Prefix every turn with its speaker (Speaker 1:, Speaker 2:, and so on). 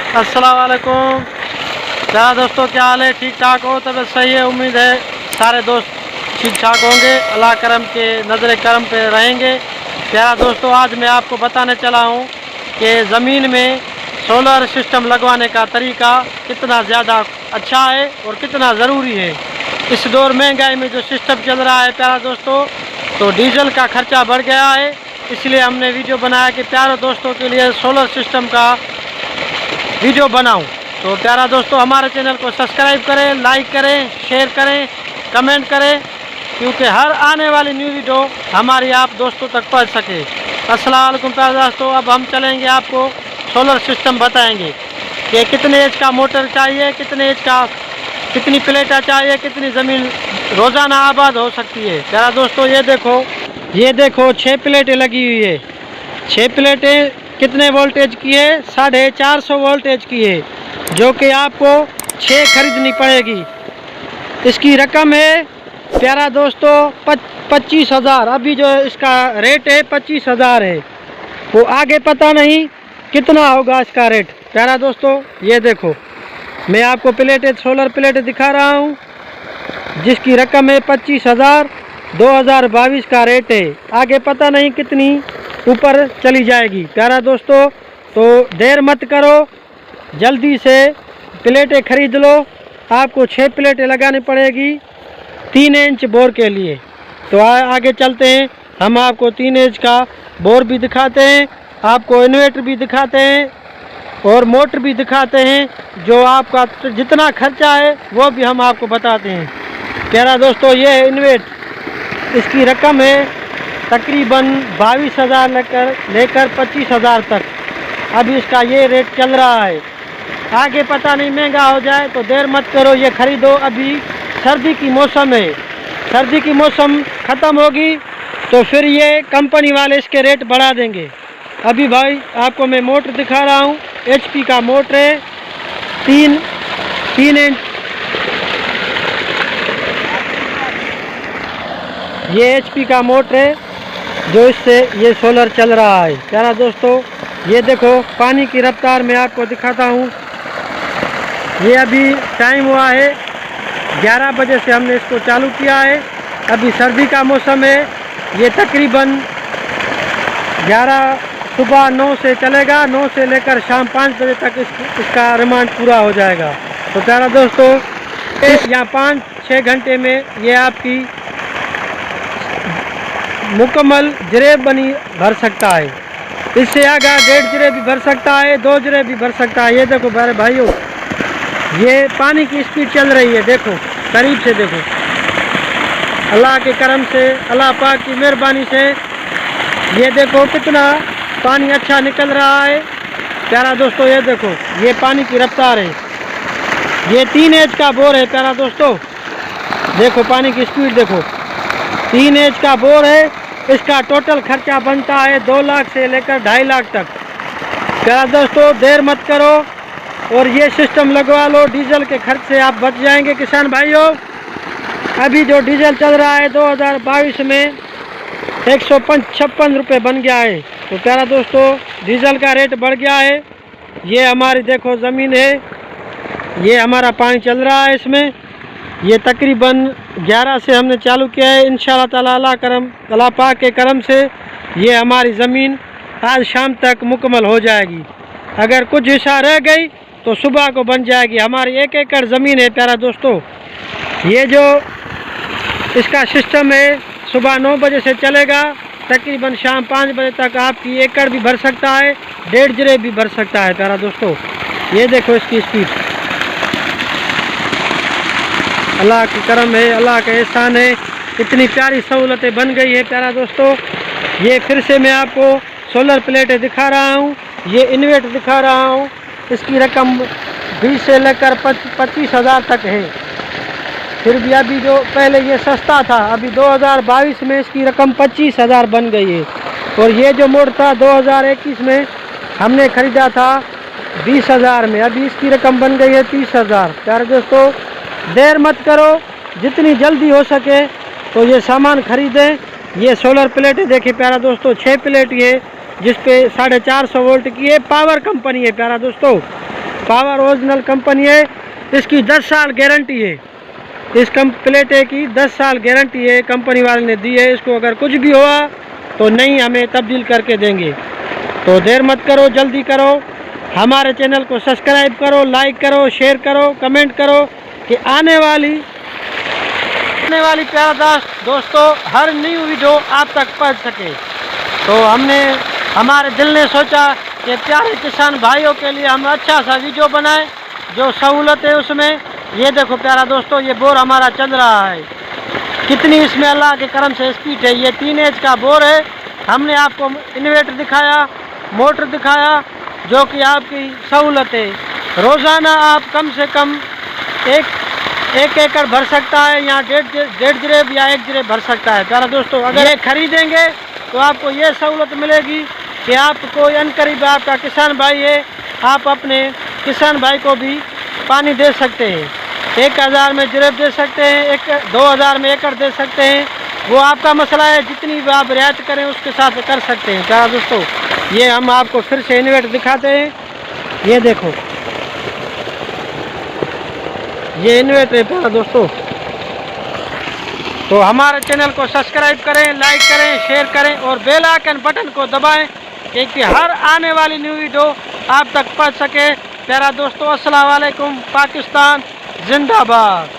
Speaker 1: अस्सलाम वालेकुम। क्या दोस्तों, क्या हाल है? ठीक ठाक हो? तबीयत सही है? उम्मीद है सारे दोस्त ठीक ठाक होंगे, अल्लाह करम के नज़र करम पे रहेंगे। प्यारा दोस्तों, आज मैं आपको बताने चला हूँ कि ज़मीन में सोलर सिस्टम लगवाने का तरीका कितना ज़्यादा अच्छा है और कितना ज़रूरी है। इस दौर महंगाई में जो सिस्टम चल रहा है प्यारा दोस्तों, तो डीजल का खर्चा बढ़ गया है, इसलिए हमने वीडियो बनाया कि प्यारे दोस्तों के लिए सोलर सिस्टम का वीडियो बनाऊं। तो प्यारा दोस्तों, हमारे चैनल को सब्सक्राइब करें, लाइक करें, शेयर करें, कमेंट करें, क्योंकि हर आने वाली न्यू वीडियो हमारी आप दोस्तों तक पहुंच सके। अस्सलाम वालेकुम प्यारे दोस्तों। अब हम चलेंगे, आपको सोलर सिस्टम बताएंगे कि कितने एच का मोटर चाहिए, कितने एच का कितनी प्लेटें चाहिए, कितनी ज़मीन रोज़ाना आबाद हो सकती है। प्यारा दोस्तों, ये देखो 6 प्लेटें लगी हुई है। 6 प्लेटें कितने वोल्टेज की है? 450 वोल्टेज की है, जो कि आपको 6 खरीदनी पड़ेगी। इसकी रकम है प्यारा दोस्तों 25,000। अभी जो इसका रेट है 25,000 है, वो आगे पता नहीं कितना होगा इसका रेट। प्यारा दोस्तों, ये देखो मैं आपको प्लेटें, सोलर प्लेटें दिखा रहा हूँ, जिसकी रकम है 25,000। 2022 का रेट है, आगे पता नहीं कितनी ऊपर चली जाएगी। प्यारा दोस्तों, तो देर मत करो, जल्दी से प्लेटें खरीद लो। आपको 6 प्लेटें लगानी पड़ेगी 3 इंच बोर के लिए। तो आगे चलते हैं, हम आपको 3 इंच का बोर भी दिखाते हैं, आपको इन्वर्टर भी दिखाते हैं और मोटर भी दिखाते हैं। जो आपका जितना खर्चा है वो भी हम आपको बताते हैं। प्यारा दोस्तों, ये है इन्वर्टर, इसकी रकम है तकरीबन 22,000 लेकर 25,000 तक। अभी इसका ये रेट चल रहा है, आगे पता नहीं महंगा हो जाए, तो देर मत करो, ये ख़रीदो। अभी सर्दी की मौसम है, सर्दी की मौसम ख़त्म होगी तो फिर ये कंपनी वाले इसके रेट बढ़ा देंगे। अभी भाई आपको मैं मोटर दिखा रहा हूँ, HP का मोटर है, 3 इंच। ये HP का मोटर है, जो इससे ये सोलर चल रहा है। प्यारा दोस्तों, ये देखो पानी की रफ्तार मैं आपको दिखाता हूँ। ये अभी टाइम हुआ है 11 बजे से हमने इसको चालू किया है। अभी सर्दी का मौसम है, ये तकरीबन 11 सुबह 9 से चलेगा, 9 से लेकर शाम 5 बजे तक इसका रिमांड पूरा हो जाएगा। तो प्यारा दोस्तों, यहाँ 5-6 घंटे में ये आपकी मुकम्मल जरेब बनी भर सकता है। इससे आगे 1.5 जरेब भी भर सकता है, 2 जरेब भी भर सकता है। ये देखो मेरे भाइयों, ये पानी की स्पीड चल रही है, देखो करीब से देखो। अल्लाह के करम से, अल्लाह पाक की मेहरबानी से ये देखो कितना पानी अच्छा निकल रहा है। प्यारा दोस्तों, ये देखो ये पानी की रफ्तार है। ये 3 इंच का बोर है प्यारा दोस्तों, देखो पानी की स्पीड देखो, 3 इंच का बोर है। इसका टोटल खर्चा बनता है 2 लाख से लेकर 2.5 लाख तक। प्यारा दोस्तों, देर मत करो और ये सिस्टम लगवा लो, डीजल के खर्च से आप बच जाएंगे। किसान भाइयों, अभी जो डीजल चल रहा है 2022 में 156 रुपये बन गया है। तो प्यारा दोस्तों, डीजल का रेट बढ़ गया है। ये हमारी देखो ज़मीन है, ये हमारा पानी चल रहा है इसमें। ये तकरीबन 11 से हमने चालू किया है। इंशाल्लाह ताला अल्लाह पाक के करम से ये हमारी ज़मीन आज शाम तक मुकम्मल हो जाएगी। अगर कुछ हिस्सा रह गई तो सुबह को बन जाएगी। हमारी 1 एकड़ ज़मीन है प्यारा दोस्तों। ये जो इसका सिस्टम है सुबह 9 बजे से चलेगा, तकरीबन शाम 5 बजे तक आपकी एकड़ भी भर सकता है, 1.5 जरेब भी भर सकता है। प्यारा दोस्तों, ये देखो इसकी स्पीड, अल्लाह की करम है, अल्लाह का एहसान है, इतनी प्यारी सहूलतें बन गई है। प्यारा दोस्तों, ये फिर से मैं आपको सोलर प्लेटें दिखा रहा हूँ, ये इन्वर्टर दिखा रहा हूँ। इसकी रकम 20 से लेकर 25,000 तक है। फिर भी अभी जो पहले ये सस्ता था, अभी 2022 में इसकी रकम 25,000 बन गई है। और ये जो मोटर था 2021 में हमने ख़रीदा था 20,000 में, अभी इसकी रकम बन गई है 30,000। प्यारे दोस्तों, देर मत करो, जितनी जल्दी हो सके तो ये सामान ख़रीदें। ये सोलर प्लेटें देखिए प्यारा दोस्तों, 6 प्लेट ये जिस पे 450 वोल्ट की है, पावर कंपनी है प्यारा दोस्तों। पावर ओरिजिनल कंपनी है। इसकी 10 साल गारंटी है। इस प्लेट की 10 साल गारंटी है, कंपनी वाले ने दी है। इसको अगर कुछ भी हुआ तो नहीं हमें तब्दील करके देंगे। तो देर मत करो, जल्दी करो, हमारे चैनल को सब्सक्राइब करो, लाइक करो, शेयर करो, कमेंट करो कि आने वाली प्यारा दोस्तों हर न्यू वीडियो आप तक पहुंच सके। तो हमारे दिल ने सोचा कि प्यारे किसान भाइयों के लिए हम अच्छा सा वीडियो बनाएं जो सहूलत है उसमें। ये देखो प्यारा दोस्तों, ये बोर हमारा चल रहा है। कितनी इसमें अल्लाह के करम से स्पीड है। ये 3 एच का बोर है। हमने आपको इन्वर्टर दिखाया, मोटर दिखाया, जो कि आपकी सहूलत है। रोज़ाना आप कम से कम एक एकड़ भर सकता है, या डेढ़ जरेब या 1 जरेब भर सकता है। प्यारा दोस्तों अगर ये खरीदेंगे तो आपको ये सहूलत मिलेगी कि आप कोई अनकरीब आपका किसान भाई है, आप अपने किसान भाई को भी पानी दे सकते हैं। 1000 में जरेब दे सकते हैं, 2000 में एकड़ दे सकते हैं। वो आपका मसला है, जितनी भी आप रियायत करें उसके साथ कर सकते हैं। प्यारा दोस्तों ये हम आपको फिर से इन्वर्टर दिखाते हैं। ये देखो ये इन्वर्टर है प्यारा दोस्तों। तो हमारे चैनल को सब्सक्राइब करें, लाइक करें, शेयर करें और बेल आइकन बटन को दबाएं कि हर आने वाली न्यू वीडियो आप तक पहुंच सके। प्यारा दोस्तों अस्सलाम वालेकुम, पाकिस्तान जिंदाबाद।